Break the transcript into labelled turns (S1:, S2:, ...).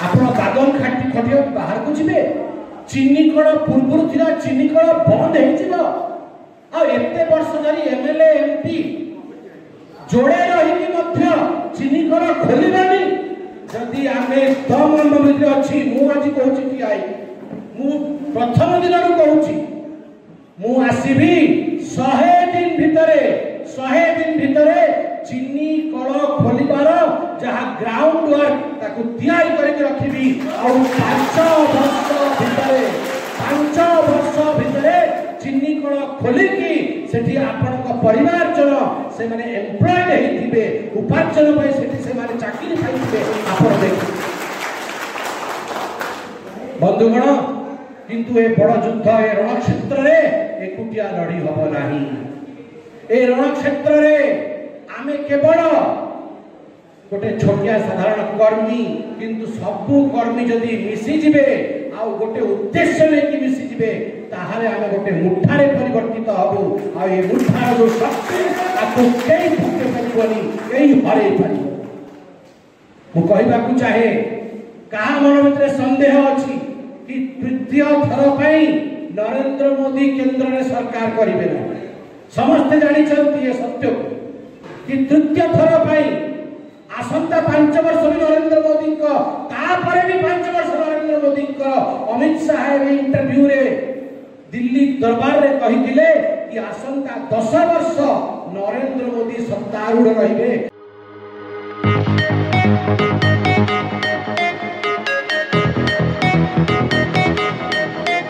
S1: आपण बादल खाटी खटिया बाहर को जिबे चीनी कण पूर्व थिला चीनी कण बंद हो जिवो आ एते वर्ष धरी एमएलए एमपी जोड़े रही मध्य चीनी कण खोलिबानी जदि आमे दम भितर अछि मु आज कहूची कि आई मु प्रथम दिन कहूची मु आसीबी 100 दिन भितरे चीनी कल खोलिबार जहाँ ग्राउंड वर्क ताकू तैयारी करके रखिबी और 5 वर्ष भितरे चीनी कल खोलिकी सेठी आपनका परिवार जन से माने एम्प्लॉयड हेतिबे उपार्जन पय सेठी से माने चाकरी पाइबे आपन देख बंधुगण किंतु ए बड़ युद्ध ए रणक्षेत्र रे एकुटिया लड़ी हबो नाही ए रणक्षेत्र रे आमे केवल गोटे छोटिया साधारण कर्मी किंतु सबु कर्मी जदि मिसी जिबे आ गोटे उद्देश्य लेके मिसी जिबे ताहाले आमे गोटे मुठारे परिवर्तित हबु आ ए मुठार जो शक्ति आकु केई भुके परिबनी केई हरे परिबो मु कहबा को चाहे कहा मन भितर संदेह अछि कि तृतीय थर पई नरेंद्र मोदी केंद्र में सरकार करिबे ना समस्त जानि चलती है सत्य कि तृतीय थर पई आसंता 5 वर्ष भी नरेंद्र मोदी को तापरे भी 5 वर्ष नरेंद्र मोदी को अमित शाह इंटरव्यू रे दिल्ली दरबार रे कहिथिले कि आसंता 10 वर्ष नरेंद्र मोदी सत्तारूढ़ रहिबे।